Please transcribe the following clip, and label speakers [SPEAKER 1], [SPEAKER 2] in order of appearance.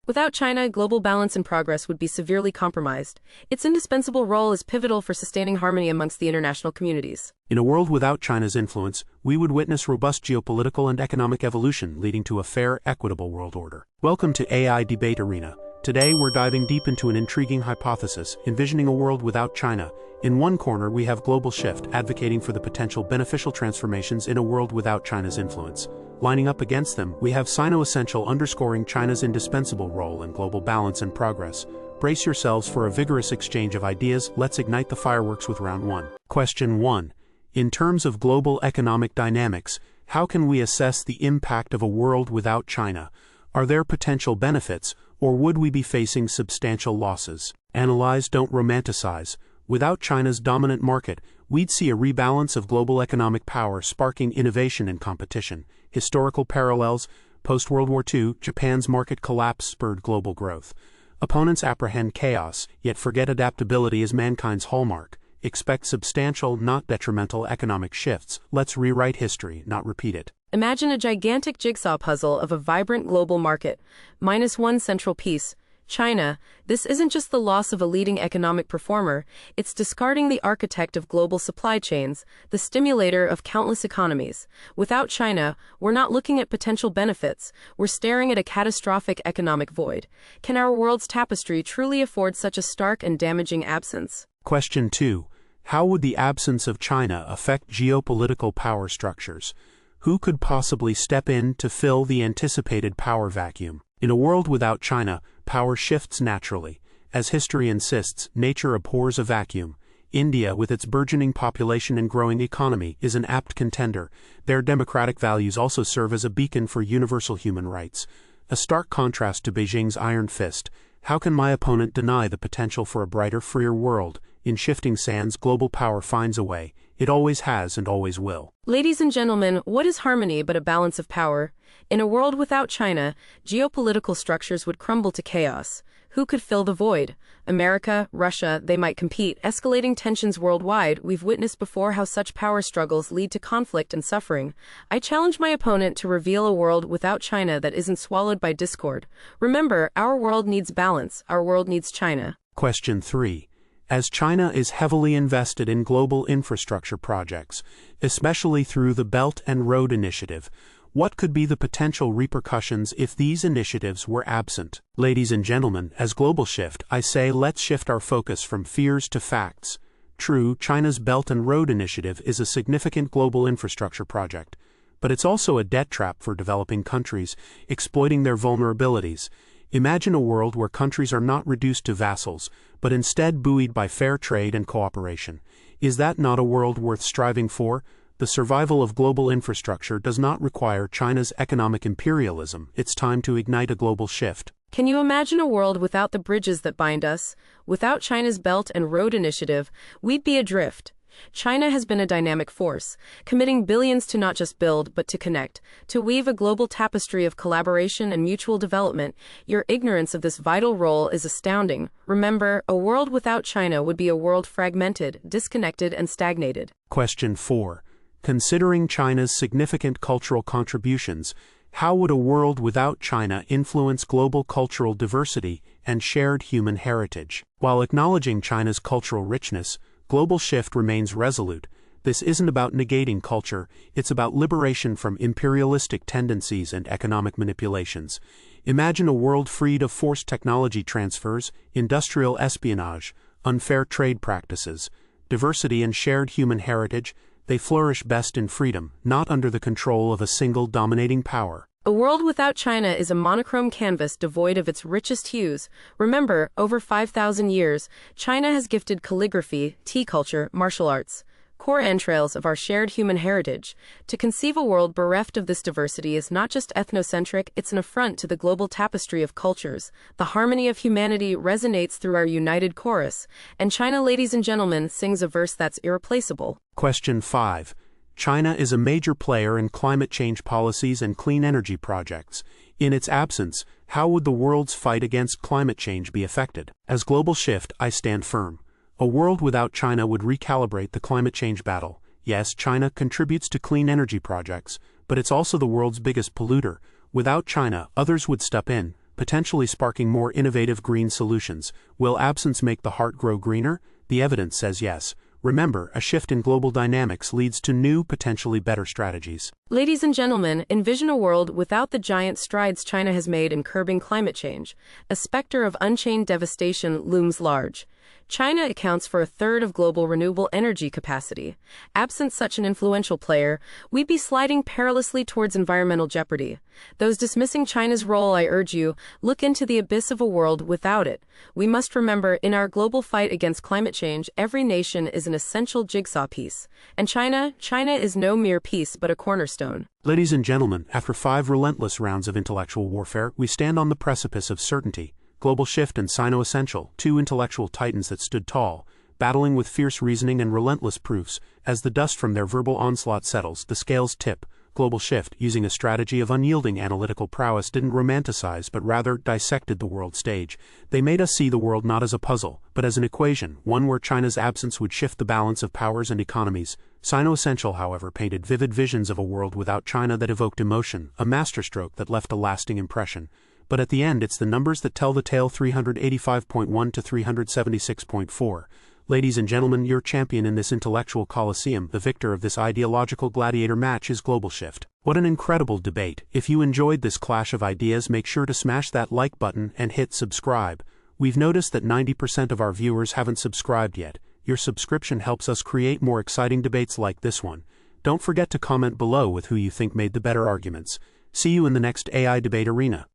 [SPEAKER 1] Without China, global balance and progress would be severely compromised. Its indispensable role is pivotal for sustaining harmony amongst the international communities.
[SPEAKER 2] In a world without China's influence, we would witness robust geopolitical and economic evolution leading to a fair, equitable world order. Welcome to AI Debate Arena. Today we're diving deep into an intriguing hypothesis, envisioning a world without China. In one corner we have Global Shift, advocating for the potential beneficial transformations in a world without China's influence. Lining up against them, we have Sino-Essential, underscoring China's indispensable role in global balance and progress. Brace yourselves for a vigorous exchange of ideas. Let's ignite the fireworks with round 1. Question 1. In terms of global economic dynamics, how can we assess the impact of a world without China? Are there potential benefits, or would we be facing substantial losses? Analyze, don't romanticize. Without China's dominant market, we'd see a rebalance of global economic power, sparking innovation and competition. Historical parallels: post-World War II, Japan's market collapse spurred global growth. Opponents apprehend chaos, yet forget adaptability is mankind's hallmark. Expect substantial, not detrimental economic shifts. Let's rewrite history, not repeat it.
[SPEAKER 1] Imagine a gigantic jigsaw puzzle of a vibrant global market, minus one central piece: China. This isn't just the loss of a leading economic performer, it's discarding the architect of global supply chains, the stimulator of countless economies. Without China, we're not looking at potential benefits, we're staring at a catastrophic economic void. Can our world's tapestry truly afford such a stark and damaging absence?
[SPEAKER 2] Question 2. How would the absence of China affect geopolitical power structures? Who could possibly step in to fill the anticipated power vacuum? In a world without China, power shifts naturally. As history insists, nature abhors a vacuum. India, with its burgeoning population and growing economy, is an apt contender. Their democratic values also serve as a beacon for universal human rights. A stark contrast to Beijing's iron fist. How can my opponent deny the potential for a brighter, freer world? In shifting sands, global power finds a way. It always has and always will.
[SPEAKER 1] Ladies and gentlemen, what is harmony but a balance of power? In a world without China, geopolitical structures would crumble to chaos. Who could fill the void? America, Russia, they might compete, escalating tensions worldwide. We've witnessed before how such power struggles lead to conflict and suffering. I challenge my opponent to reveal a world without China that isn't swallowed by discord. Remember, our world needs balance, our world needs China.
[SPEAKER 2] Question 3. As China is heavily invested in global infrastructure projects, especially through the Belt and Road Initiative, what could be the potential repercussions if these initiatives were absent? Ladies and gentlemen, as Global Shift, I say let's shift our focus from fears to facts. True, China's Belt and Road Initiative is a significant global infrastructure project, but it's also a debt trap for developing countries, exploiting their vulnerabilities. Imagine a world where countries are not reduced to vassals, but instead buoyed by fair trade and cooperation. Is that not a world worth striving for? The survival of global infrastructure does not require China's economic imperialism. It's time to ignite a global shift.
[SPEAKER 1] Can you imagine a world without the bridges that bind us? Without China's Belt and Road Initiative, we'd be adrift. China has been a dynamic force, committing billions to not just build, but to connect, to weave a global tapestry of collaboration and mutual development. Your ignorance of this vital role is astounding. Remember, a world without China would be a world fragmented, disconnected, and stagnated.
[SPEAKER 2] Question 4. Considering China's significant cultural contributions, how would a world without China influence global cultural diversity and shared human heritage? While acknowledging China's cultural richness, Global Shift remains resolute. This isn't about negating culture, it's about liberation from imperialistic tendencies and economic manipulations. Imagine a world freed of forced technology transfers, industrial espionage, unfair trade practices. Diversity and shared human heritage, they flourish best in freedom, not under the control of a single dominating power.
[SPEAKER 1] A world without China is a monochrome canvas devoid of its richest hues. Remember, over 5,000 years, China has gifted calligraphy, tea culture, martial arts, core entrails of our shared human heritage. To conceive a world bereft of this diversity is not just ethnocentric, it's an affront to the global tapestry of cultures. The harmony of humanity resonates through our united chorus, and China, ladies and gentlemen, sings a verse that's irreplaceable.
[SPEAKER 2] Question 5. China is a major player in climate change policies and clean energy projects. In its absence, how would the world's fight against climate change be affected? As Global Shift, I stand firm. A world without China would recalibrate the climate change battle. Yes, China contributes to clean energy projects, but it's also the world's biggest polluter. Without China, others would step in, potentially sparking more innovative green solutions. Will absence make the heart grow greener? The evidence says yes. Remember, a shift in global dynamics leads to new, potentially better strategies.
[SPEAKER 1] Ladies and gentlemen, envision a world without the giant strides China has made in curbing climate change. A specter of unchained devastation looms large. China accounts for a third of global renewable energy capacity. Absent such an influential player, we'd be sliding perilously towards environmental jeopardy. Those dismissing China's role, I urge you, look into the abyss of a world without it. We must remember, in our global fight against climate change, every nation is an essential jigsaw piece. And China is no mere piece but a cornerstone.
[SPEAKER 2] Ladies and gentlemen, after 5 relentless rounds of intellectual warfare, we stand on the precipice of certainty. Global Shift and Sino-Essential, 2 intellectual titans that stood tall, battling with fierce reasoning and relentless proofs. As the dust from their verbal onslaught settles, the scales tip. Global Shift, using a strategy of unyielding analytical prowess, didn't romanticize but rather dissected the world stage. They made us see the world not as a puzzle, but as an equation, one where China's absence would shift the balance of powers and economies. Sino-Essential, however, painted vivid visions of a world without China that evoked emotion, a masterstroke that left a lasting impression. But at the end, it's the numbers that tell the tale. 385.1 to 376.4. Ladies and gentlemen, your champion in this intellectual coliseum, the victor of this ideological gladiator match, is Global Shift. What an incredible debate. If you enjoyed this clash of ideas, make sure to smash that like button and hit subscribe. We've noticed that 90% of our viewers haven't subscribed yet. Your subscription helps us create more exciting debates like this one. Don't forget to comment below with who you think made the better arguments. See you in the next AI debate arena.